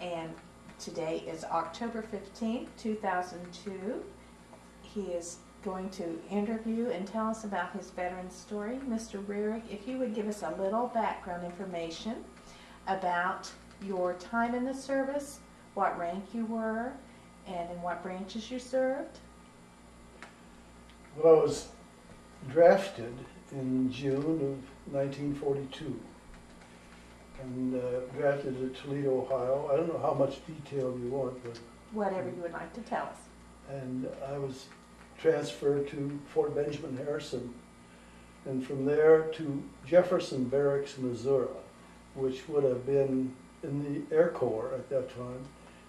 and today is October 15th, 2002. He is going to interview and tell us about his veteran story. Mr. Rahrig, if you would give us a little background information about your time in the service, what rank you were, and in what branches you served. Well, I was drafted in June of 1942 and drafted at Toledo, Ohio. I don't know how much detail you want, but Whatever you would like to tell us. and I was transferred to Fort Benjamin Harrison, and from there to Jefferson Barracks, Missouri, which would have been in the Air Corps at that time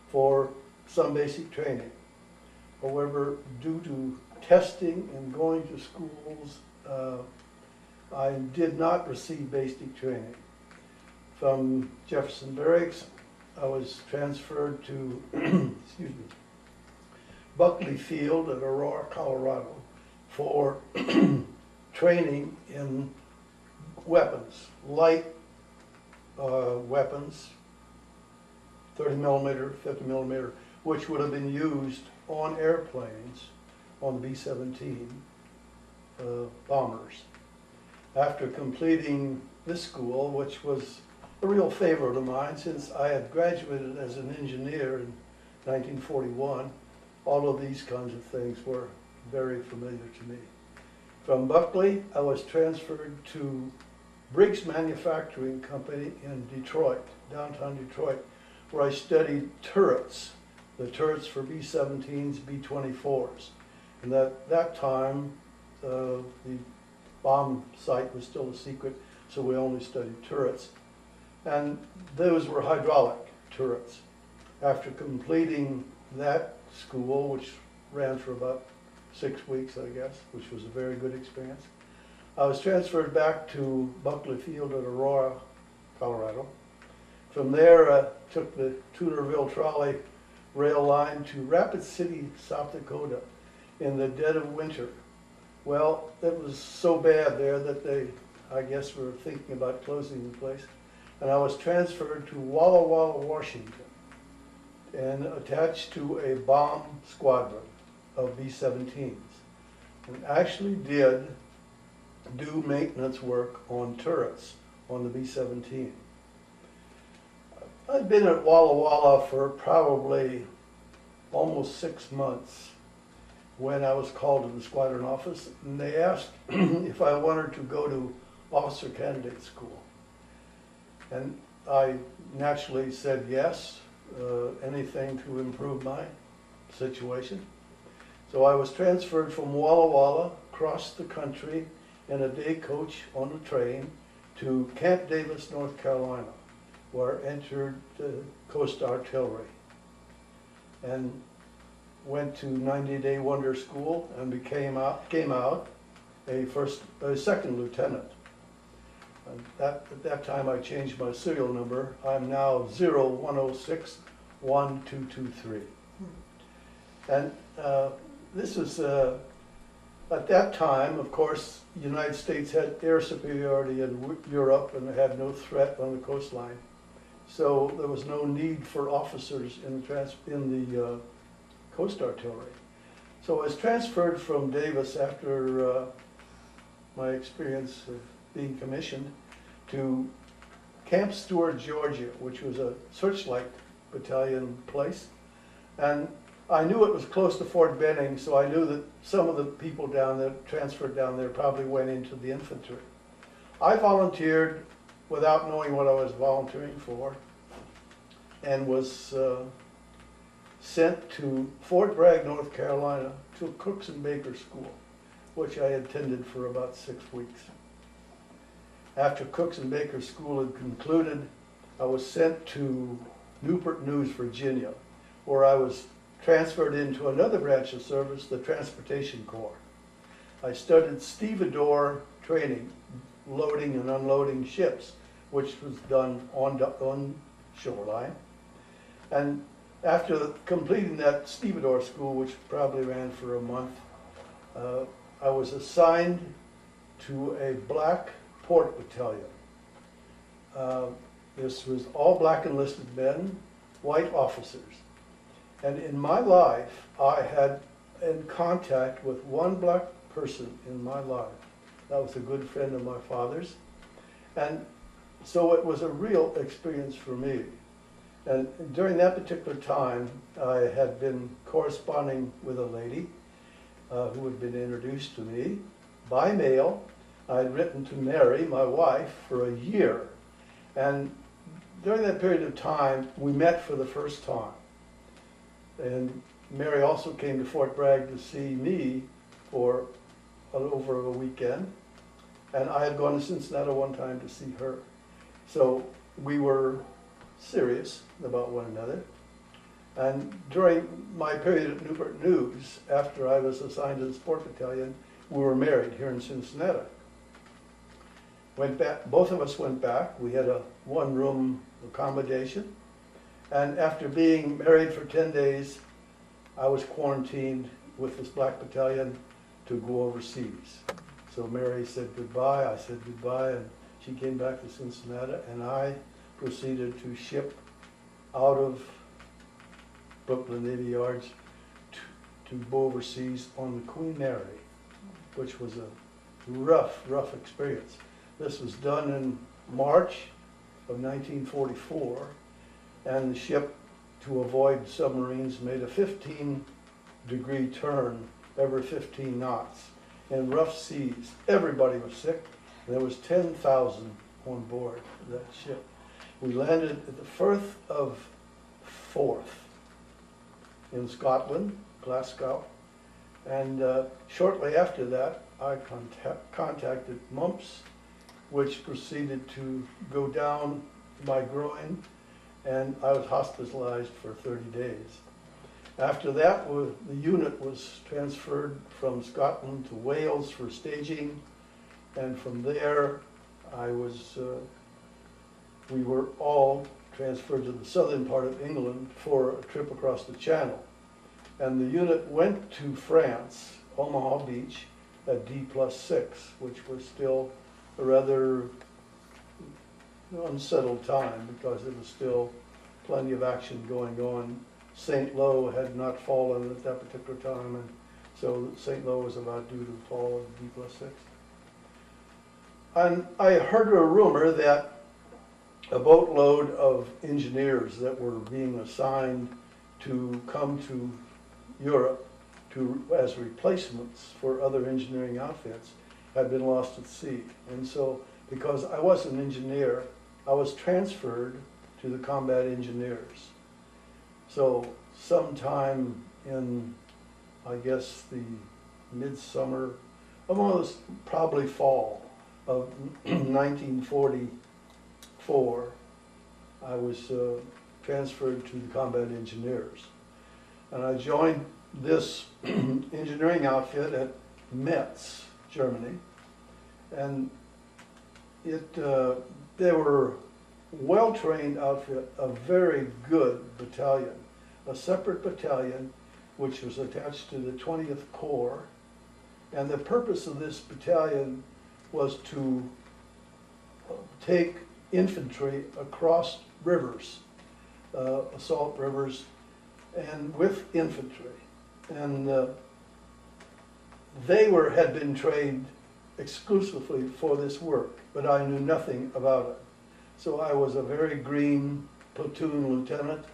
for some basic training. However, due to testing and going to schools, I did not receive basic training. From Jefferson Barracks, I was transferred to excuse me, Buckley Field at Aurora, Colorado, for training in weapons, light weapons, 30 millimeter, 50 millimeter, which would have been used on airplanes, on the B-17 bombers. After completing this school, which was a real favorite of mine since I had graduated as an engineer in 1941, all of these kinds of things were very familiar to me. From Buckley, I was transferred to Briggs Manufacturing Company in Detroit, downtown Detroit, where I studied turrets, the turrets for B-17s, B-24s. And at that time, the bomb site was still a secret, so we only studied turrets. And those were hydraulic turrets. After completing that school, which ran for about 6 weeks, I guess, which was a very good experience, I was transferred back to Buckley Field at Aurora, Colorado. From there, I took the Tudorville trolley rail line to Rapid City, South Dakota, in the dead of winter. Well, it was so bad there that they, I guess, were thinking about closing the place. And I was transferred to Walla Walla, Washington, and attached to a bomb squadron of B-17s, and actually did do maintenance work on turrets on the B-17. I'd been at Walla Walla for probably almost 6 months when I was called to the squadron office, and they asked if I wanted to go to officer candidate school. And I naturally said yes, anything to improve my situation. So I was transferred from Walla Walla across the country in a day coach on a train to Camp Davis, North Carolina, where I entered the Coast Artillery and went to 90-day wonder school and came out a second lieutenant. And at that time I changed my serial number. I'm now 01061223. And this was, at that time, of course, the United States had air superiority in Europe and had no threat on the coastline. So there was no need for officers in the Coast Artillery. So I was transferred from Davis after my experience of being commissioned to Camp Stewart, Georgia, which was a searchlight battalion place. And I knew it was close to Fort Benning, so I knew that some of the people down there, transferred down there, probably went into the infantry. I volunteered without knowing what I was volunteering for, and was sent to Fort Bragg, North Carolina, to a Cooks and Baker school, which I attended for about 6 weeks. After Cooks and Baker school had concluded, I was sent to Newport News, Virginia, where I was transferred into another branch of service, the Transportation Corps. I studied stevedore training, loading and unloading ships, which was done on shoreline. And after completing that stevedore school, which probably ran for a month, I was assigned to a black port battalion. This was all black enlisted men, white officers. And in my life, I had in contact with one black person in my life. That was a good friend of my father's. And so it was a real experience for me. And during that particular time, I had been corresponding with a lady who had been introduced to me by mail. I had written to Mary, my wife, for a year. And during that period of time, we met for the first time. And Mary also came to Fort Bragg to see me for over a weekend. And I had gone to Cincinnati one time to see her. So we were serious about one another. And during my period at Newport News, after I was assigned to the Sport Battalion, we were married here in Cincinnati. Went back, both of us went back. We had a one-room accommodation. And after being married for 10 days, I was quarantined with this black battalion to go overseas. So Mary said goodbye, I said goodbye, and she came back to Cincinnati, and I proceeded to ship out of Brooklyn Navy Yards to go overseas on the Queen Mary, which was a rough experience. This was done in March of 1944, and the ship, to avoid submarines, made a 15-degree turn every 15 knots in rough seas. Everybody was sick. There was 10,000 on board that ship. We landed at the Firth of Forth in Scotland, Glasgow, and shortly after that I contacted mumps, which proceeded to go down my groin, and I was hospitalized for 30 days. After that, the unit was transferred from Scotland to Wales for staging, and from there we were all transferred to the southern part of England for a trip across the Channel. And the unit went to France, Omaha Beach, at D+6, which was still a rather unsettled time because there was still plenty of action going on. St. Lo had not fallen at that particular time, and so St. Lo was about due to fall of D+6. And I heard a rumor that a boatload of engineers that were being assigned to come to Europe as replacements for other engineering outfits had been lost at sea. And so, because I was an engineer, I was transferred to the combat engineers. So sometime in, I guess, the midsummer, almost probably fall of 1944, I was transferred to the combat engineers. And I joined this engineering outfit at Metz, Germany. And they were well-trained outfit, a very good battalion, a separate battalion which was attached to the 20th Corps. And the purpose of this battalion was to take infantry across rivers, assault rivers, and with infantry. And they had been trained exclusively for this work, but I knew nothing about it. So I was a very green platoon lieutenant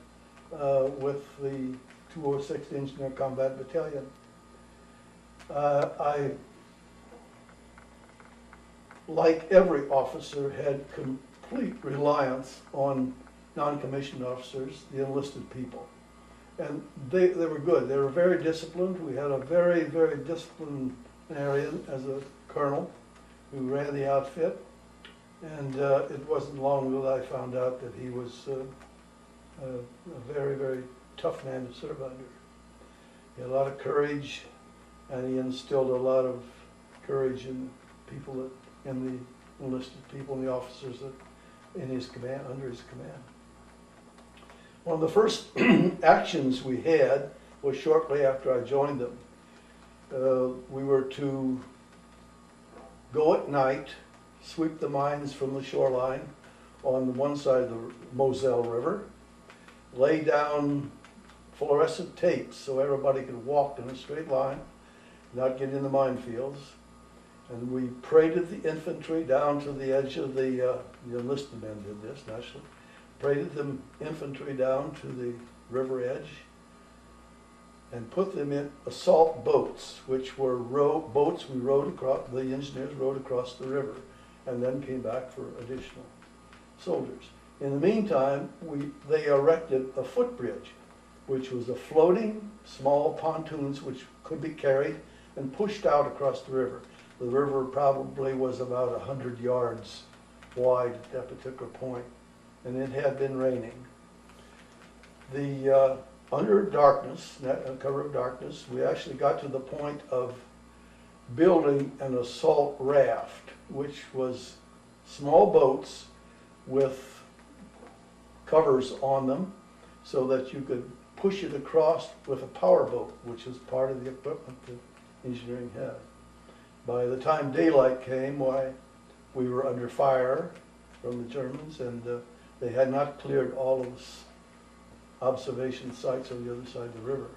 with the 206th Engineer Combat Battalion. I, like every officer, had complete reliance on non-commissioned officers, the enlisted people. And they were good. They were very disciplined. We had a very, very disciplinarian as a colonel who ran the outfit. And it wasn't long that I found out that he was a very, very tough man to serve under. He had a lot of courage, and he instilled a lot of courage in people in the enlisted people and the officers in his command, under his command. One of the first actions we had was shortly after I joined them. We were to go at night, sweep the mines from the shoreline on one side of the Moselle River, lay down fluorescent tapes so everybody could walk in a straight line, not get in the minefields. And we paraded the infantry down to the edge of the enlisted men did this, naturally. Paraded the infantry down to the river edge and put them in assault boats, which were boats we rowed across, the engineers rowed across the river, and then came back for additional soldiers. In the meantime, they erected a footbridge, which was a floating small pontoons which could be carried and pushed out across the river. The river probably was about 100 yards wide at that particular point, and it had been raining. Under darkness, cover of darkness, we actually got to the point of building an assault raft, which was small boats with covers on them so that you could push it across with a power boat, which is part of the equipment that engineering had. By the time daylight came, we were under fire from the Germans, and they had not cleared all of the observation sites on the other side of the river,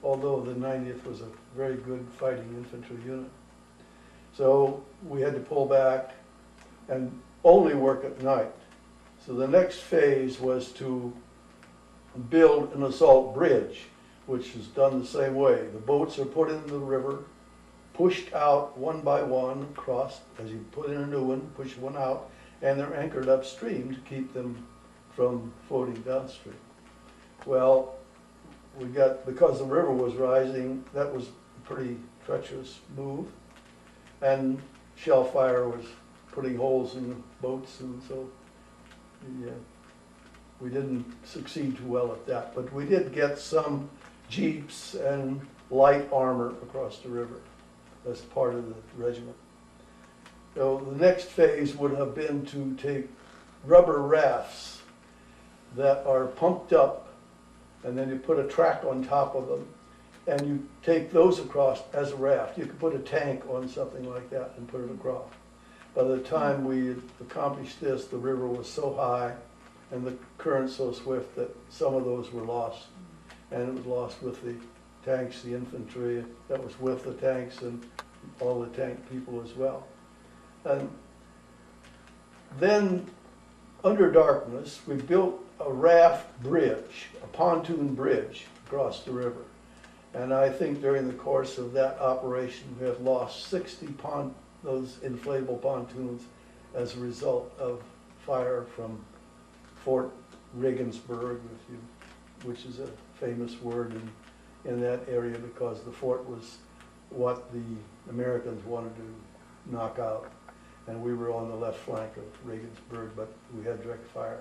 although the 90th was a very good fighting infantry unit. So we had to pull back and only work at night. So the next phase was to build an assault bridge, which is done the same way. The boats are put into the river, pushed out one by one across, as you put in a new one, push one out, and they're anchored upstream to keep them from floating downstream. Well, because the river was rising, that was a pretty treacherous move, and shell fire was putting holes in the boats, and so we didn't succeed too well at that. But we did get some jeeps and light armor across the river as part of the regiment. So the next phase would have been to take rubber rafts that are pumped up, and then you put a track on top of them, and you take those across as a raft. You could put a tank on something like that and put it across. By the time we had accomplished this, the river was so high and the current so swift that some of those were lost. And it was lost with the tanks, the infantry that was with the tanks, and all the tank people as well. And then, under darkness, we built a raft bridge, a pontoon bridge across the river. And I think during the course of that operation, we have lost 60 those inflatable pontoons as a result of fire from Fort Regensburg, which is a famous word in that area because the fort was what the Americans wanted to knock out. And we were on the left flank of Regensburg, but we had direct fire.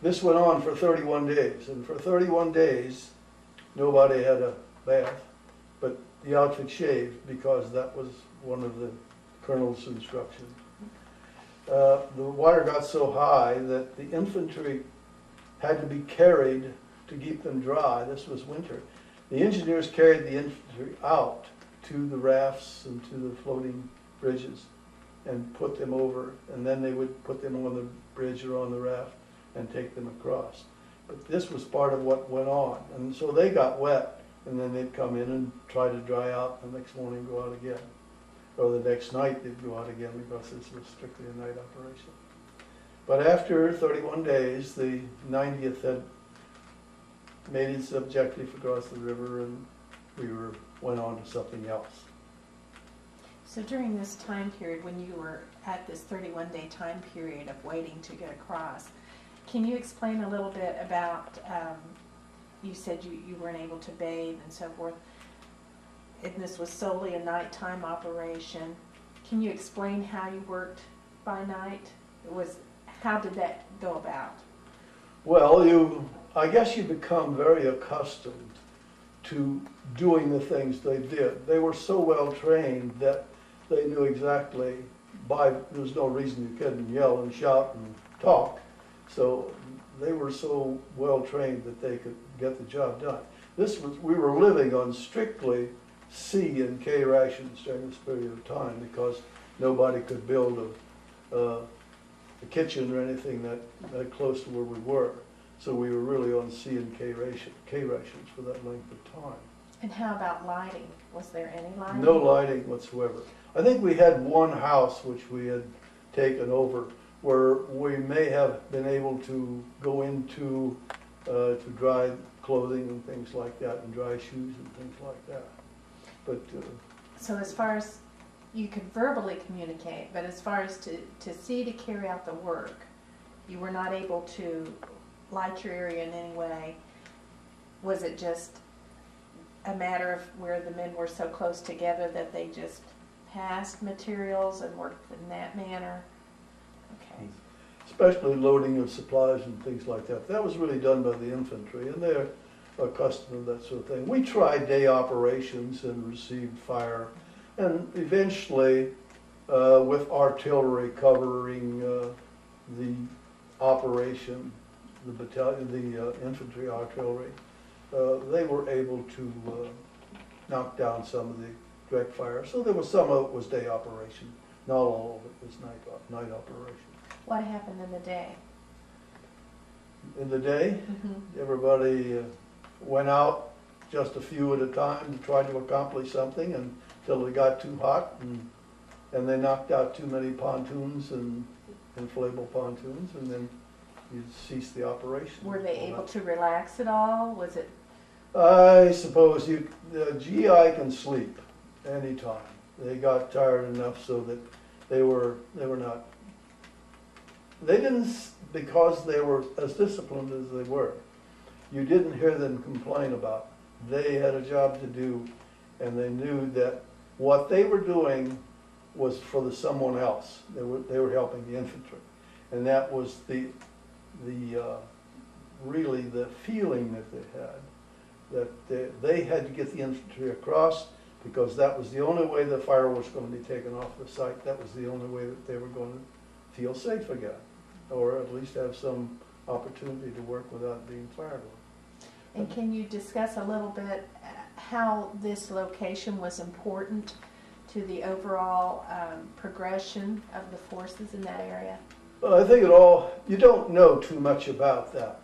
This went on for 31 days, and for 31 days, nobody had a bath, but the outfit shaved because that was one of the colonel's instructions. The water got so high that the infantry had to be carried to keep them dry. This was winter. The engineers carried the infantry out to the rafts and to the floating bridges and put them over, and then they would put them on the bridge or on the raft and take them across. But this was part of what went on, and so they got wet, and then they'd come in and try to dry out, and the next morning go out again. Or the next night they'd go out again because this was strictly a night operation. But after 31 days, the 90th had made its objective across the river, and we went on to something else. So during this time period, when you were at this 31-day time period of waiting to get across, can you explain a little bit about, you said you weren't able to bathe and so forth, and this was solely a nighttime operation. Can you explain how you worked by night? How did that go about? Well, I guess you become very accustomed to doing the things they did. They were so well trained that they knew exactly there's no reason you couldn't yell and shout and talk. So they were so well trained that they could get the job done. We were living on strictly C and K rations during this period of time because nobody could build a kitchen or anything that close to where we were. So we were really on C and K rations for that length of time. And how about lighting? Was there any lighting? No lighting whatsoever. I think we had one house which we had taken over where we may have been able to go into to dry clothing and things like that, and dry shoes and things like that. But So as far as you could verbally communicate, but as far as to see to carry out the work, you were not able to light your area in any way. Was it just a matter of where the men were so close together that they just passed materials and worked in that manner? Okay. especially loading of supplies and things like that. That was really done by the infantry, and they're accustomed to that sort of thing. We tried day operations and received fire, and eventually, with artillery covering the operation, the battalion, the infantry artillery, they were able to knock down some of the direct fire. So there was some of it was day operation, not all of it was night operation. What happened in the day? In the day, everybody went out, just a few at a time, to try to accomplish something until it got too hot, and they knocked out too many pontoons and inflatable pontoons, and then you cease the operation. Were they able to relax at all? Was it? I suppose the GI can sleep anytime. They got tired enough so that they were not. They didn't, because they were as disciplined as they were. You didn't hear them complain about it. They had a job to do, and they knew that what they were doing was for the someone else. They were helping the infantry, and that was the really the feeling that they had, that they had to get the infantry across, because that was the only way the fire was going to be taken off the site. That was the only way that they were going to feel safe again, or at least have some opportunity to work without being fired on. And can you discuss a little bit how this location was important to the overall progression of the forces in that area? Well, I think you don't know too much about that.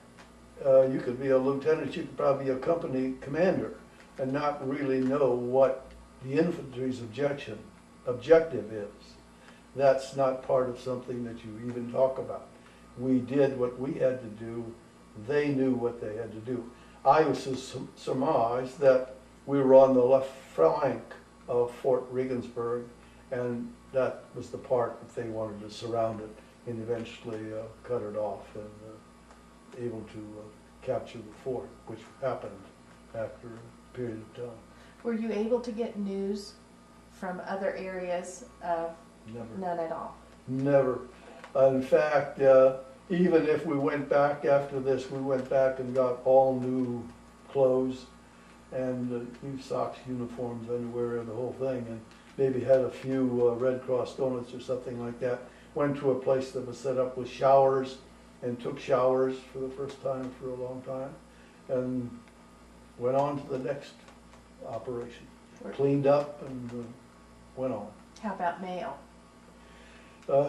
You could be a lieutenant, you could probably be a company commander, and not really know what the infantry's objective is. That's not part of something that you even talk about. We did what we had to do. They knew what they had to do. I was to surmise that we were on the left flank of Fort Regensburg, and that was the part that they wanted to surround it and eventually cut it off and able to capture the fort, which happened after a period of time. Were you able to get news from other areas? Never. None at all? Never. In fact, even if we went back after this, we went back and got all new clothes and new socks, uniforms, underwear, the whole thing, and maybe had a few Red Cross donuts or something like that. Went to a place that was set up with showers and took showers for the first time for a long time, and went on to the next operation. Cleaned up and went on. How about mail?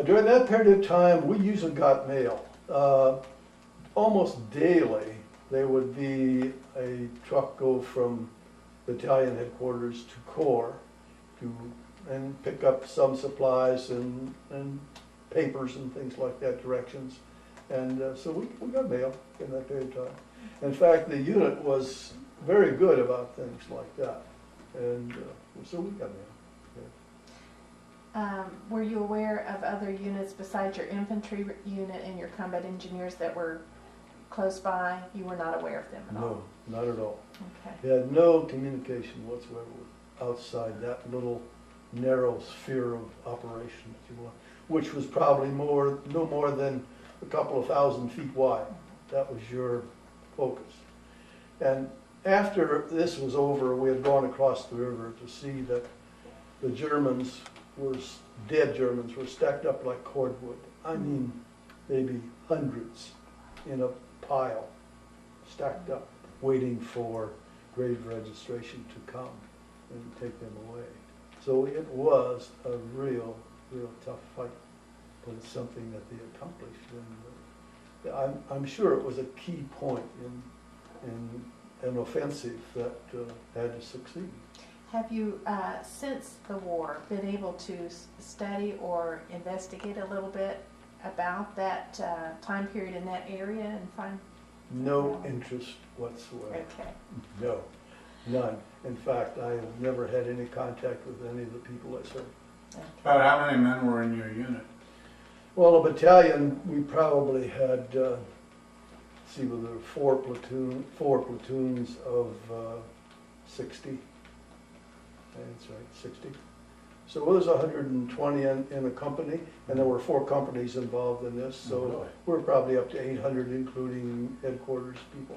During that period of time, we usually got mail. Almost daily, there would be a truck go from battalion headquarters to Corps and pick up some supplies and papers and things like that, directions. And so we got mail in that period of time. In fact, the unit was very good about things like that. And so we got mail. Were you aware of other units besides your infantry unit and your combat engineers that were close by? You were not aware of them at all? No, not at all. Okay. We had no communication whatsoever outside that little narrow sphere of operation, if you will, which was probably no more than a couple of 1,000 feet wide. That was your focus. And after this was over, we had gone across the river to see that the dead Germans were stacked up like cordwood. I mean, maybe hundreds in a pile, stacked up, waiting for grave registration to come and take them away. So it was a real tough fight, but it's something that they accomplished, I'm sure it was a key point in an offensive that had to succeed. Have you, since the war, been able to study or investigate a little bit about that time period in that area and find? No interest whatsoever. Okay. No, none. In fact, I have never had any contact with any of the people I served. Okay. About how many men were in your unit? Well, a battalion, we probably had, see, there were four platoons of 60. That's right, 60. So it was 120 in a company, and there were 4 companies involved in this. So Really? we're probably up to 800, including headquarters people.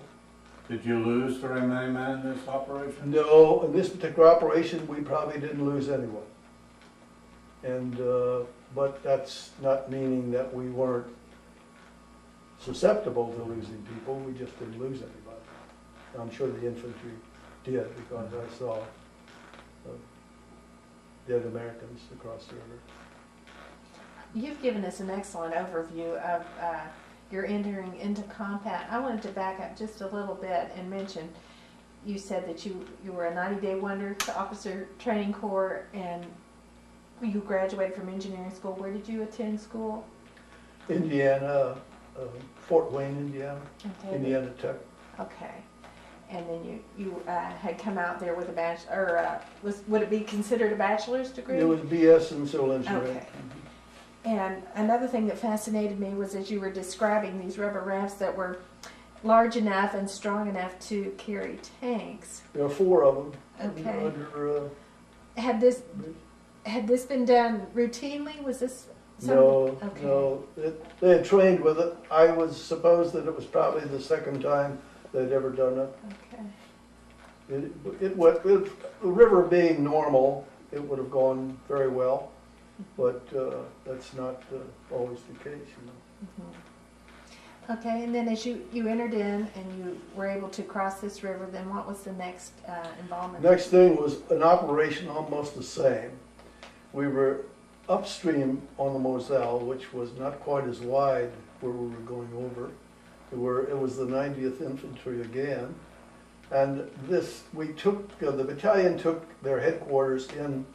Did you lose very many men in this operation? No, in this particular operation, we probably didn't lose anyone. And, but that's not meaning that we weren't susceptible to losing people. We just didn't lose anybody. I'm sure the infantry did, because I saw dead Americans across the river. You've given us an excellent overview of your entering into combat. I wanted to back up just a little bit and mention, you said that you were a 90-day wonder to Officer Training Corps, and you graduated from engineering school. Where did you attend school? Indiana, Fort Wayne, Indiana, Okay. Indiana Tech. Okay. And then you had come out there with a bachelor, or would it be considered a bachelor's degree? It was BS in civil engineering. Okay. And another thing that fascinated me was as you were describing these rubber rafts that were large enough and strong enough to carry tanks. There are 4 of them. Okay. Under, Had this been done routinely? Was this some? no, Okay. no. They had trained with it. I was supposed that it was probably the second time they'd ever done it. Okay. The river being normal, it would have gone very well, but that's not always the case, you know. Mm-hmm. Okay, and then as you entered in and you were able to cross this river, then what was the next involvement? Next thing was an operation almost the same. We were upstream on the Moselle, which was not quite as wide where we were going over. It was the 90th Infantry again, and the battalion took their headquarters in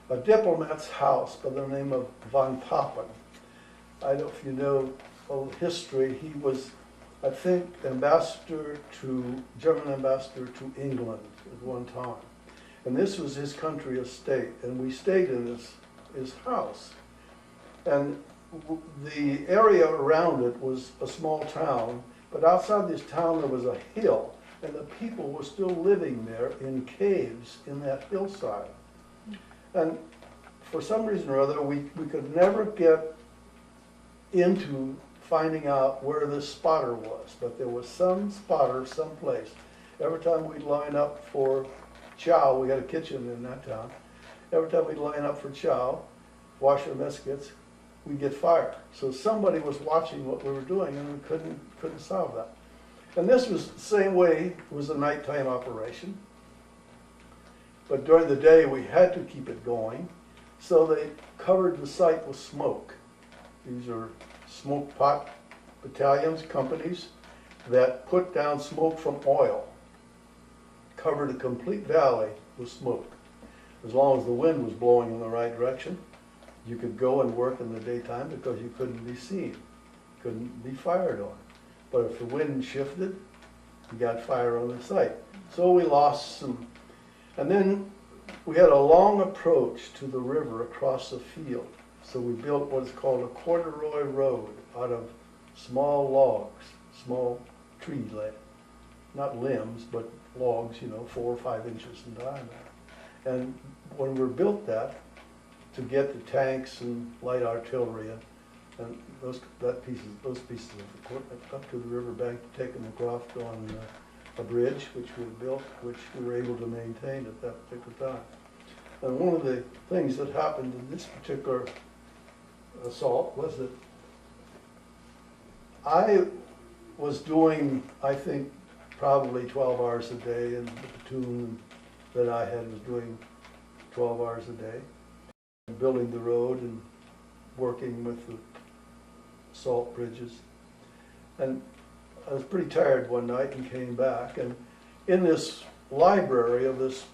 a diplomat's house by the name of von Papen. I don't know if you know history. He was, I think, German ambassador to England at one time, and this was his country estate, and we stayed in his house, and the area around it was a small town, but outside this town there was a hill, and the people were still living there in caves in that hillside. And for some reason or other, we could never get into finding out where this spotter was, but there was some spotter someplace. Every time we'd line up for chow, we had a kitchen in that town, every time we'd line up for chow, wash our mess kits, we'd get fired. So somebody was watching what we were doing, and we couldn't solve that. And this was the same way. It was a nighttime operation, but during the day we had to keep it going, so they covered the site with smoke. These are smoke pot battalions, companies that put down smoke from oil, covered a complete valley with smoke. As long as the wind was blowing in the right direction, you could go and work in the daytime because you couldn't be seen, couldn't be fired on. But if the wind shifted, you got fire on the site. So we lost some. And then we had a long approach to the river across the field. So we built what's called a corduroy road out of small logs, small tree, not limbs, but logs, 4 or 5 inches in diameter. And when we built that, to get the tanks and light artillery and those pieces of equipment up to the riverbank to take them across on a bridge, which we had built, which we were able to maintain at that particular time. And one of the things that happened in this particular assault was that I was doing, I think, probably 12 hours a day, and the platoon that I had was doing 12 hours a day, building the road and working with the salt bridges. And I was pretty tired one night and came back, and in this library of this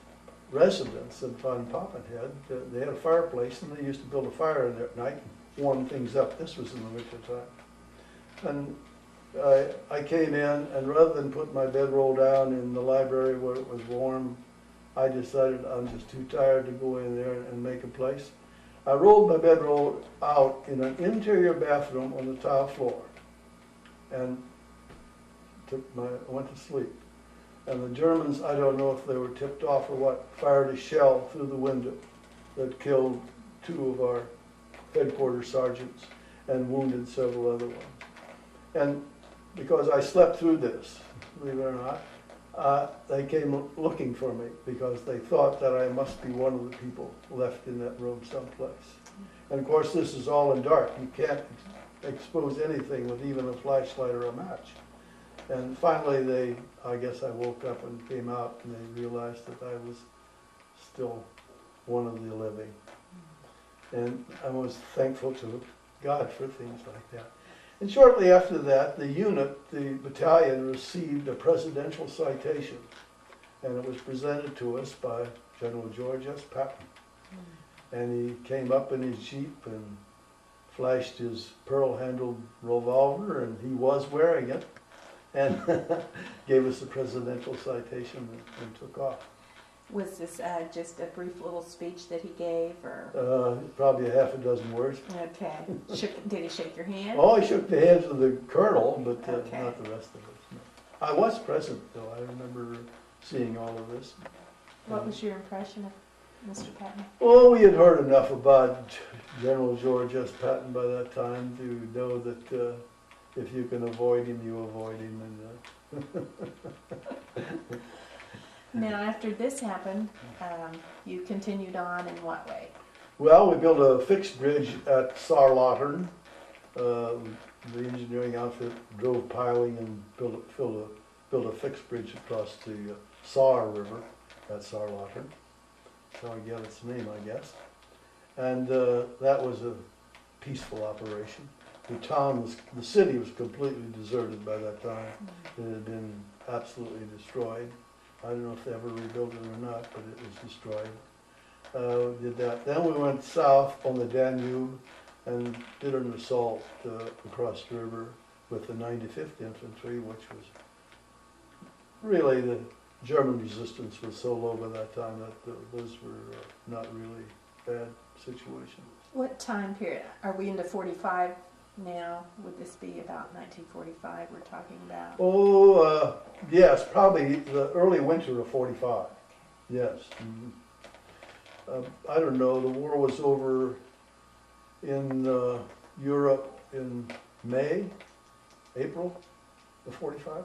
residence in Van Poppenhead, they had a fireplace, and they used to build a fire in there at night and warm things up. This was in the winter time. And I came in, and rather than put my bedroll down in the library where it was warm, I decided I'm just too tired to go in there and make a place. I rolled my bedroll out in an interior bathroom on the tile floor and went to sleep. And the Germans, I don't know if they were tipped off or what, fired a shell through the window that killed 2 of our headquarters sergeants and wounded several other ones. And because I slept through this, believe it or not, they came looking for me because they thought that I must be one of the people left in that room someplace. And of course, this is all in dark. You can't expose anything with even a flashlight or a match. And finally, I guess I woke up and came out, and they realized that I was still one of the living. And I was thankful to God for things like that. And shortly after that, the battalion received a presidential citation, and it was presented to us by General George S. Patton. And he came up in his Jeep and flashed his pearl-handled revolver, and he was wearing it, and gave us a presidential citation and took off. Was this just a brief little speech that he gave, or? Probably a half a dozen words. Okay. Did he shake your hand? Oh, he shook the hands of the colonel, but Okay. not the rest of us. No. I was present, though. I remember seeing all of this. What was your impression of Mr. Patton? Well, we had heard enough about General George S. Patton by that time to know that if you can avoid him, you avoid him. And Now, after this happened, you continued on in what way? well, we built a fixed bridge at Saarlautern. The engineering outfit drove piling and built a fixed bridge across the Saar River at Saarlautern. So I get its name, I guess. And that was a peaceful operation. The city was completely deserted by that time. It had been absolutely destroyed. I don't know if they ever rebuilt it or not, but it was destroyed. Did that. Then we went south on the Danube and did an assault across the river with the 95th Infantry, which was really, the German resistance was so low by that time that those were not really bad situations. What time period? Are we into 45 now? Would this be about 1945 we're talking about? Oh, yes, probably the early winter of 45. Yes. I don't know, the war was over in Europe in April of 45?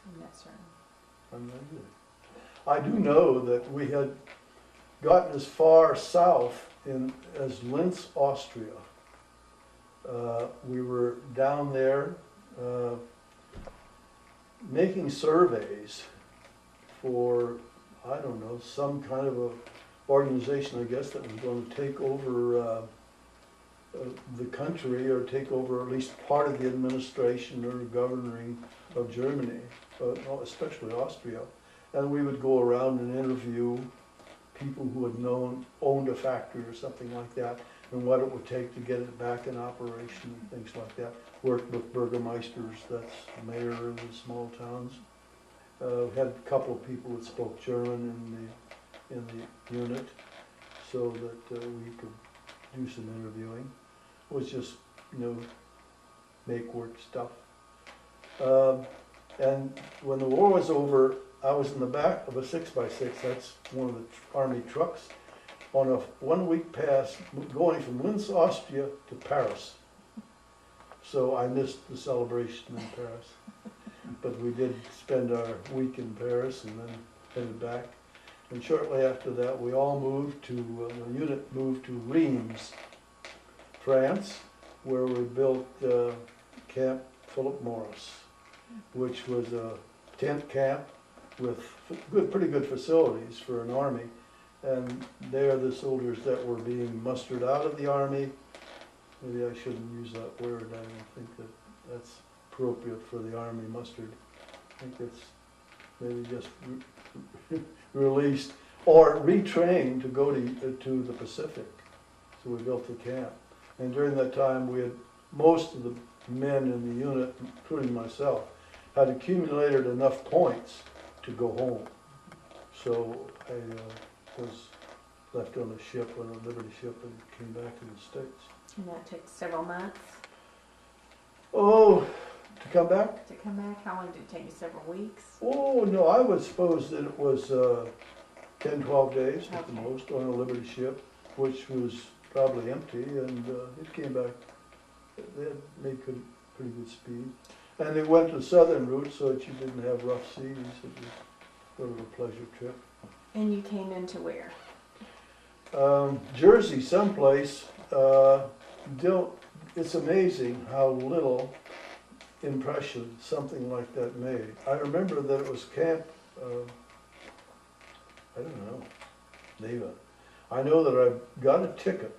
I'm not certain. I'm not good. I do know that we had gotten as far south as Linz, Austria. We were down there making surveys for, I don't know, some kind of a organization, I guess, that was going to take over the country, or take over at least part of the administration or governing of Germany, especially Austria. And we would go around and interview people who had owned a factory or something like that, and what it would take to get it back in operation and things like that. Worked with burgomeisters, that's the mayor of the small towns. We had a couple of people that spoke German in the unit, so that we could do some interviewing. It was just, make work stuff. And when the war was over, I was in the back of a 6x6, that's one of the army trucks, on a 1 week pass going from Linz, Austria to Paris. So I missed the celebration in Paris. But we did spend our week in Paris and then headed back. And shortly after that, we all moved to, the unit moved to Reims, France, where we built Camp Philip Morris, which was a tent camp with pretty good facilities for an army. And they're the soldiers that were being mustered out of the army. Maybe I shouldn't use that word. I don't think that that's appropriate for the Army mustard. I think it's maybe just released or retrained to go to the Pacific. So we built the camp. And during that time, we had most of the men in the unit, including myself, had accumulated enough points to go home. So I was left on a ship, on a Liberty ship, and came back to the States. And that took several months Oh, to come back? to come back? How long did it take you? Several weeks? Oh, no, I would suppose that it was 10, 12 days at the Okay. most on a Liberty ship, which was probably empty, and it came back. They had made pretty good speed. And they went the southern route so that you didn't have rough seas. It was sort of a pleasure trip. And you came into where? Jersey, someplace. It's amazing how little impression something like that made. I remember that it was camp, I don't know, Neva. I know that I got a ticket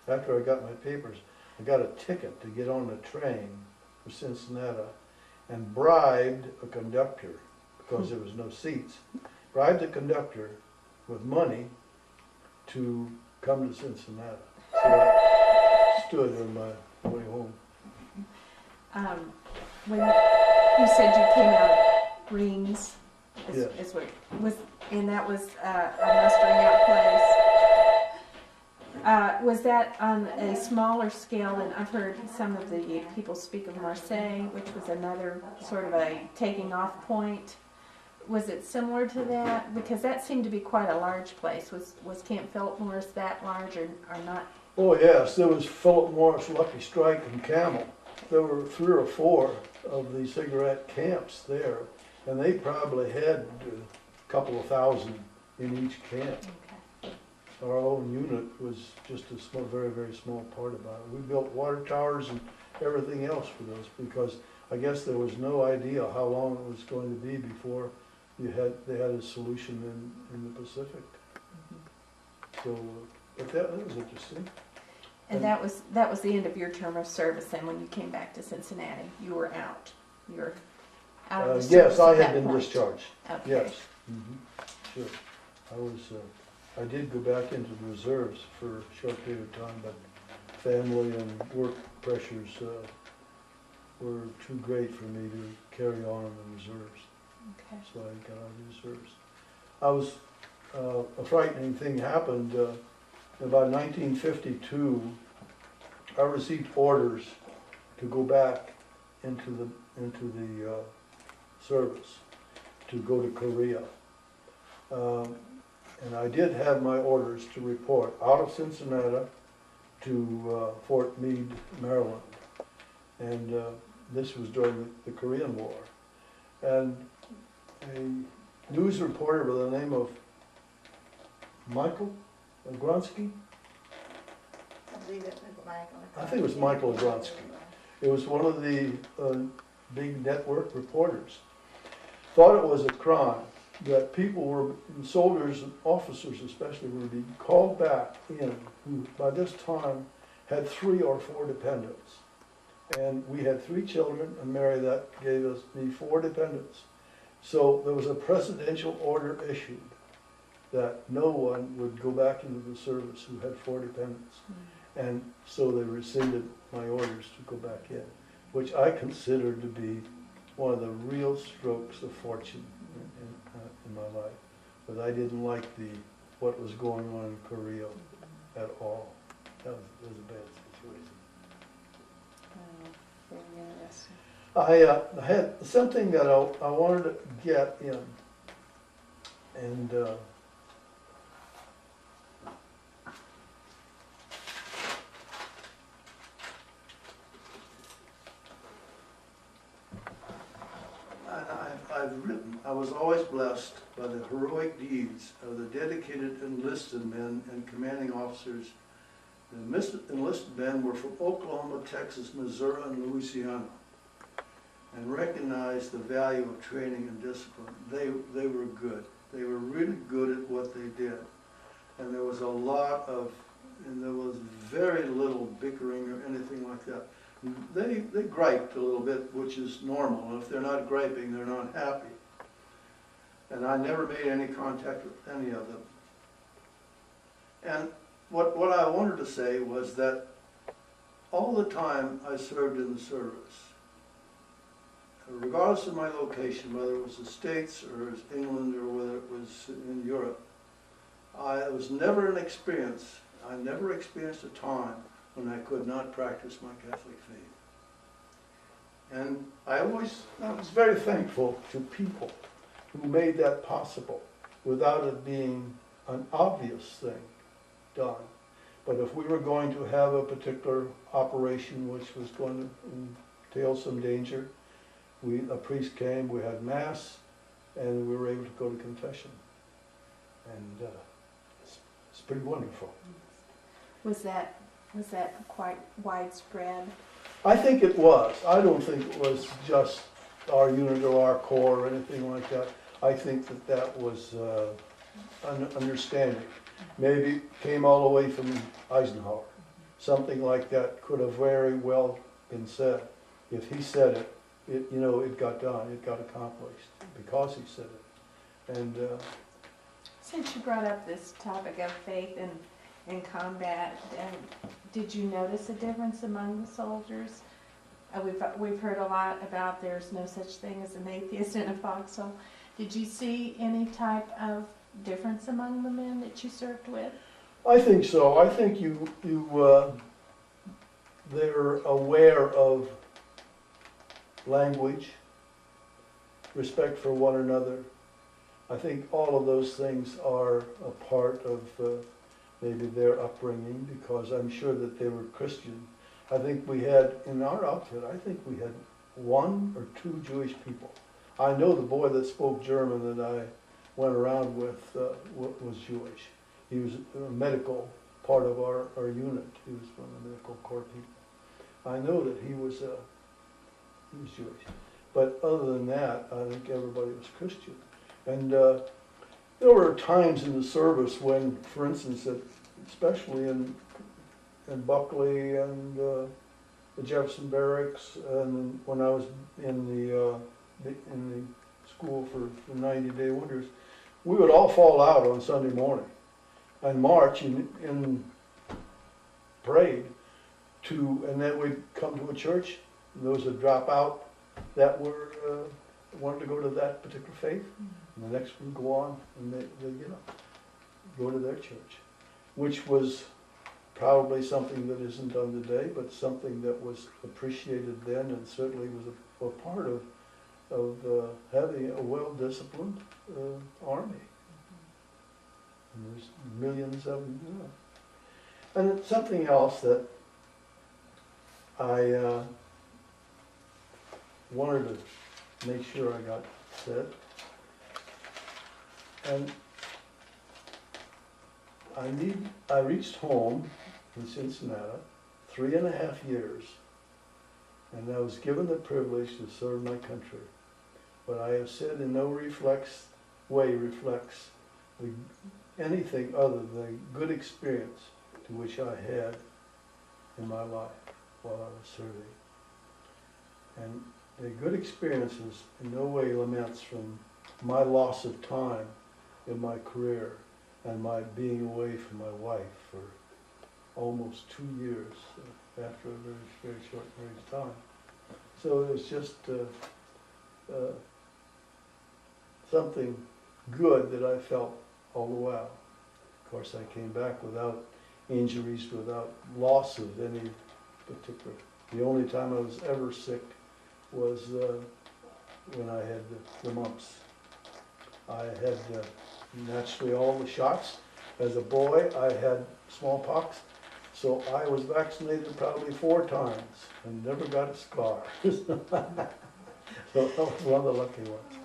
after I got my papers, I got a ticket to get on a train for Cincinnati and bribed a conductor, because there was no seats, bribed the conductor with money to come to Cincinnati. So I stood on my way home. When you said you came out of Greens, Yes. and that was a mustering out place. Was that on a smaller scale? And I've heard some of the people speak of Marseille, which was another sort of a taking off point. Was it similar to that? Because that seemed to be quite a large place. Was Camp Philip Morris that large or not? Oh yes, there was Philip Morris, Lucky Strike, and Camel. There were 3 or 4 of the cigarette camps there, and they probably had a couple of thousand in each camp. Okay. Our own unit was just a small, very, very small part about it. We built water towers and everything else for those, because I guess there was no idea how long it was going to be before they had a solution in the Pacific. So, but that was interesting. And that was the end of your term of service. Then, when you came back to Cincinnati, you were out. You were out of the service Yes, I at had that been point. discharged. Okay. Yes, sure. I did go back into the reserves for a short period of time, but family and work pressures were too great for me to carry on in the reserves. Okay. So I got out of the reserves. A frightening thing happened about 1952. I received orders to go back into the service, to go to Korea. And I did have my orders to report out of Cincinnati to Fort Meade, Maryland. And this was during the Korean War. And a news reporter by the name of Michael Gronsky, I think it was Michael Gronsky. It was one of the big network reporters. Thought it was a crime that people were, soldiers and officers especially, were being called back in, who by this time had 3 or 4 dependents. And we had 3 children, and Mary, that gave me 4 dependents. So there was a presidential order issued that no one would go back into the service who had 4 dependents. And so they rescinded my orders to go back in, which I considered to be one of the real strokes of fortune in my life. But I didn't like what was going on in Korea at all. That was a bad situation. Very interesting. I had something that I wanted to get in, and I've written, I was always blessed by the heroic deeds of the dedicated enlisted men and commanding officers. The enlisted men were from Oklahoma, Texas, Missouri, and Louisiana, and recognized the value of training and discipline. They were good. They were really good at what they did. And there was very little bickering or anything like that. they griped a little bit, which is normal. And if they're not griping, they're not happy. And I never made any contact with any of them. And what I wanted to say was that all the time I served in the service, regardless of my location, whether it was the States or it was England or whether it was in Europe, I was never an experience. I never experienced a time when I could not practice my Catholic faith. And I was very thankful to people who made that possible without it being an obvious thing done. But if we were going to have a particular operation which was going to entail some danger, a priest came, we had Mass, and we were able to go to confession. And it's pretty wonderful. Was that quite widespread? I think it was. I don't think it was just our unit or our corps or anything like that. I think that was an understanding. Maybe came all the way from Eisenhower. Something like that could have very well been said. If he said it, it got done, it got accomplished because he said it. And since you brought up this topic of faith in combat, did you notice a difference among the soldiers? We've heard a lot about there's no such thing as an atheist in a foxhole. Did you see any type of difference among the men that you served with? I think so. I think they're aware of language, respect for one another. I think all of those things are a part of maybe their upbringing, because I'm sure that they were Christian. I think we had, in our outfit, I think we had 1 or 2 Jewish people. I know the boy that spoke German that I went around with was Jewish. He was a medical part of our unit. He was one of the medical corps people. I know that he was Jewish. But other than that, I think everybody was Christian. And there were times in the service when, for instance, especially in Buckley and the Jefferson Barracks, and when I was in the school for 90-day winters, we would all fall out on Sunday morning and march in parade and then we'd come to a church. Those would drop out that wanted to go to that particular faith, and the next would go on and they go to their church, which was probably something that isn't done today, but something that was appreciated then, and certainly was a part of having a well-disciplined army. And there's millions of them. And it's something else that I wanted to make sure I got said. And I reached home in Cincinnati, 3.5 years, and I was given the privilege to serve my country. What I have said in no way reflects anything other than the good experience to which I had in my life while I was serving. And the good experiences in no way laments from my loss of time in my career and my being away from my wife for almost 2 years after a very, very short period of time. So it was just something good that I felt all the while. Of course, I came back without injuries, without loss of any particular. The only time I was ever sick was when I had the mumps. I had naturally all the shots. As a boy, I had smallpox, so I was vaccinated probably 4 times and never got a scar. So that was one of the lucky ones.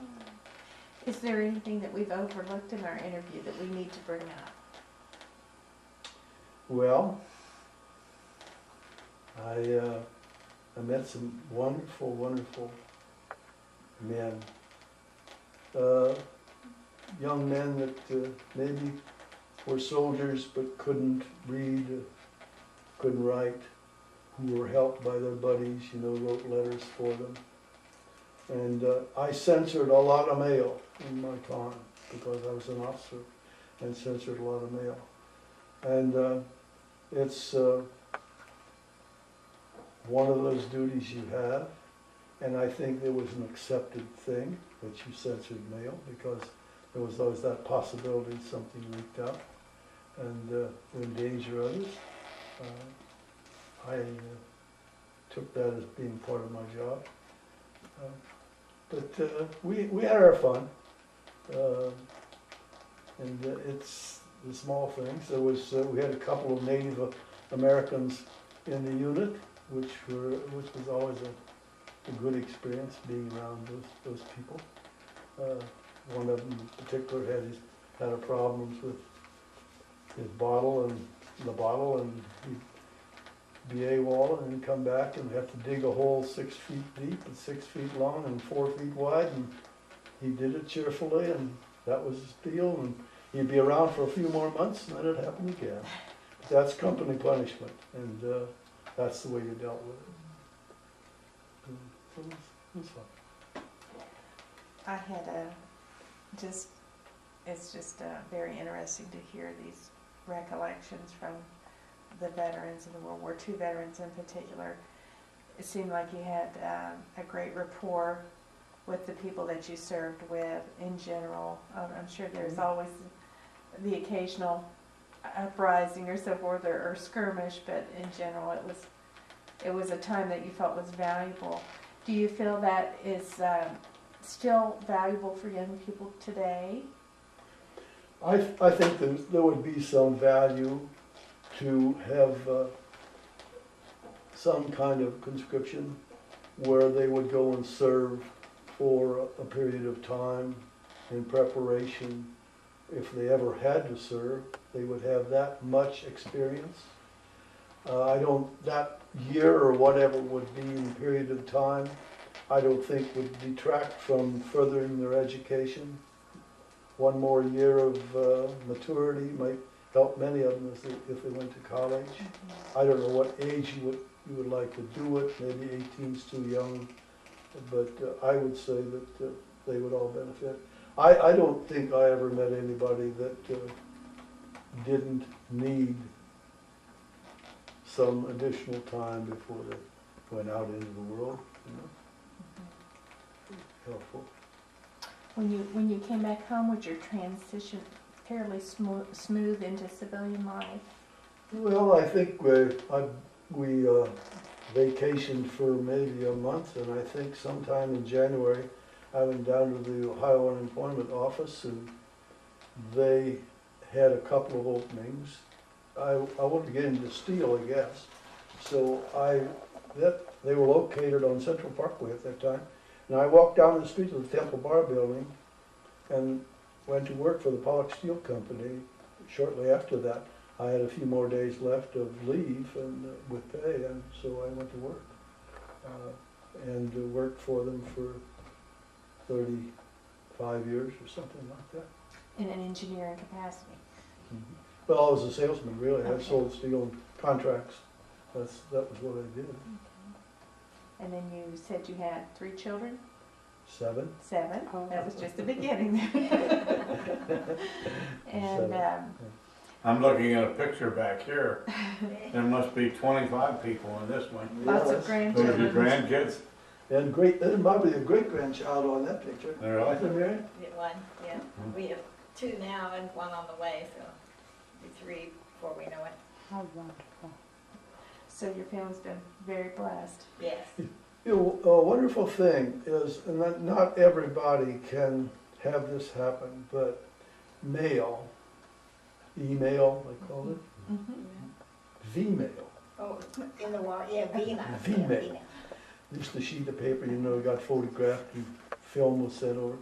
Is there anything that we've overlooked in our interview that we need to bring up? Well, I met some wonderful, wonderful men. Young men that maybe were soldiers but couldn't read, couldn't write, who were helped by their buddies, wrote letters for them. And I censored a lot of mail in my time because I was an officer and censored a lot of mail. And it's one of those duties you have. And I think it was an accepted thing that you censored mail because there was always that possibility something leaked out and would endanger others. I took that as being part of my job. But we had our fun. And it's the small things. There was we had a couple of Native Americans in the unit, which was always a good experience being around those people. One of them in particular had a problems with his bottle and he'd be AWOL and then come back and have to dig a hole 6 feet deep and 6 feet long and 4 feet wide, and he did it cheerfully, and that was his deal, and he'd be around for a few more months and then it happened again. But that's company punishment, and that's the way you dealt with it. So it was fun. I had it's just very interesting to hear these recollections from the veterans and the World War II veterans in particular. It seemed like you had a great rapport with the people that you served with in general. I'm sure there's always the occasional uprising or so forth or skirmish, but in general it was a time that you felt was valuable. Do you feel that is still valuable for young people today? I think there would be some value to have some kind of conscription where they would go and serve for a period of time in preparation. If they ever had to serve, they would have that much experience. That year or whatever would be in a period of time, I don't think would detract from furthering their education. One more year of maturity might help many of them if they went to college. I don't know what age you would like to do it. Maybe 18 is too young, but I would say that they would all benefit. I don't think I ever met anybody that didn't need some additional time before they went out into the world. Helpful. When you came back home, was your transition fairly smooth into civilian life? Well, I think we vacationed for maybe a month, and I think sometime in January I went down to the Ohio Unemployment Office, and they had a couple of openings. I wanted to get into steel, I guess. So they were located on Central Parkway at that time. And I walked down the street to the Temple Bar building and went to work for the Pollock Steel Company. Shortly after that, I had a few more days left of leave and with pay, and so I went to work and worked for them for 35 years or something like that. In an engineering capacity? Mm-hmm. Well, I was a salesman, really. Okay. I sold steel and contracts. That was what I did. Okay. And then you said you had 3 children? 7. 7. Oh. That was just the beginning. And I'm looking at a picture back here. There must be 25 people in this one. lots of Yes. grandchildren. Those are your grandkids? And there's probably a great-grandchild on that picture. All right. Isn't there, Mary? Yeah, 1, yeah. We have 2 now and 1 on the way, so it'll be 3 before we know it. How wonderful. So your family's been very blessed. Yes. A wonderful thing is, and not everybody can have this happen, but mail, email, I call it, V-mail. Oh, in the wall, yeah, Vina. V-mail. Vina. Just a sheet of paper, got photographed and film was sent over.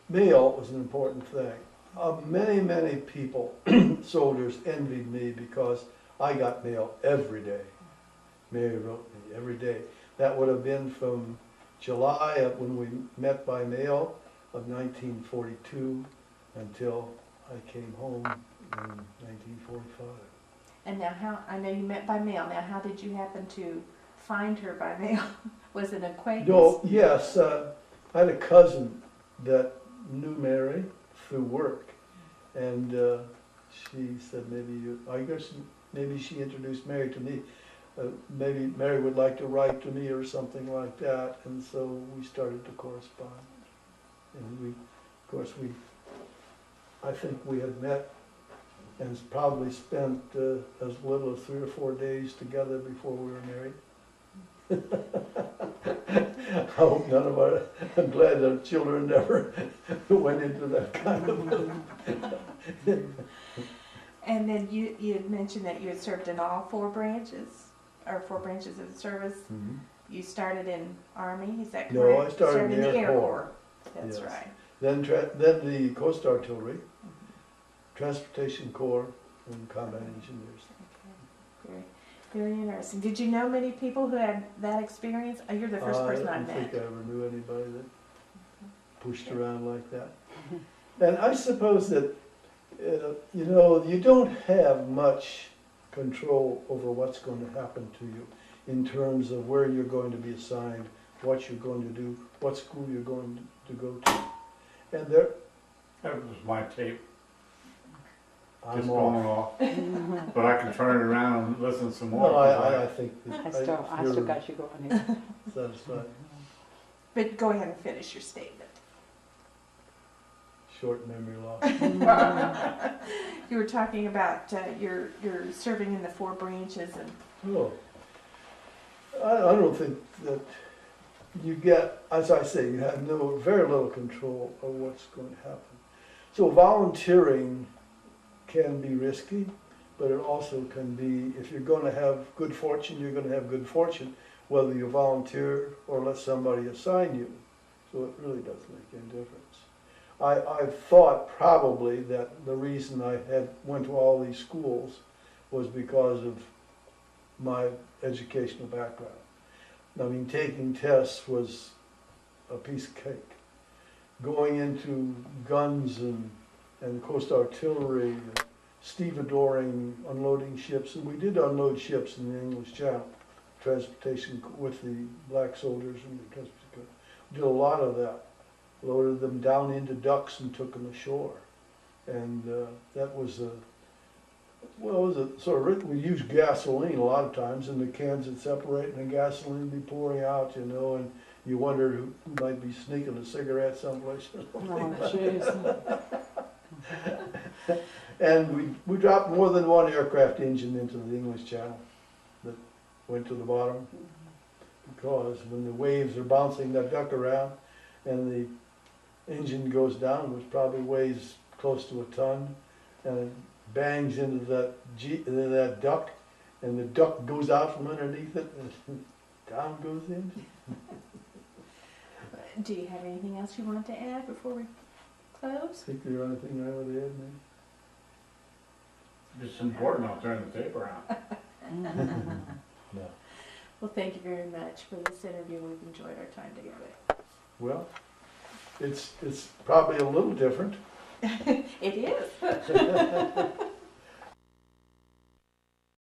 Mail was an important thing. Many people, soldiers, envied me because I got mail every day. Mary wrote me every day. That would have been from July when we met by mail of 1942 until I came home in 1945. And now I know you met by mail. Now how did you happen to find her by mail? Was it an acquaintance? No, yes, I had a cousin that knew Mary through work, and she said maybe she introduced Mary to me. Maybe Mary would like to write to me or something like that, and so we started to correspond. And I think we had met and probably spent as little as 3 or 4 days together before we were married. I hope none of our, I'm glad our children never went into that kind of. And then you had mentioned that you had served in all 4 branches, or 4 branches of the service. Mhm. You started in Army, is that correct? No, I started in the Air Corps. That's Yes. right. Then the Coast Artillery, Transportation Corps, and Combat Engineers. Okay. Very, very interesting. Did you know many people who had that experience? You're the first person I I don't met. think I ever knew anybody that pushed around like that. And I suppose that, you don't have much control over what's going to happen to you in terms of where you're going to be assigned, what you're going to do, what school you're going to go to. And That was my tape, I'm just going off. off. But I can turn it around and listen some more. No, I think that I still got you going here. satisfied. But go ahead and finish your statement. Short memory loss. You were talking about your serving in the 4 branches and No. I don't think that you get, as I say, you have very little control of what's going to happen. So volunteering can be risky, but it also can be, if you're going to have good fortune, you're going to have good fortune, whether you volunteer or let somebody assign you. So it really does make any difference. I thought probably that the reason I went to all these schools was because of my educational background. I mean, taking tests was a piece of cake. Going into guns and Coast Artillery, stevedoring, unloading ships, and we did unload ships in the English Channel, transportation with the black soldiers and the transportation. We did a lot of that. Loaded them down into ducks and took them ashore. And that was we used gasoline a lot of times, and the cans would separate and the gasoline would be pouring out, and you wondered who might be sneaking a cigarette someplace. Oh, jeez. And we dropped more than one aircraft engine into the English Channel that went to the bottom, because when the waves are bouncing that duck around and the engine goes down, which probably weighs close to a ton, and it bangs into that duck, and the duck goes out from underneath it, and down goes the engine. do you have anything else you want to add before we close? Think there's anything I would add, man? It's important, I'll turn the tape around. No. Well, thank you very much for this interview. We've enjoyed our time together. Well, it's probably a little different. It is.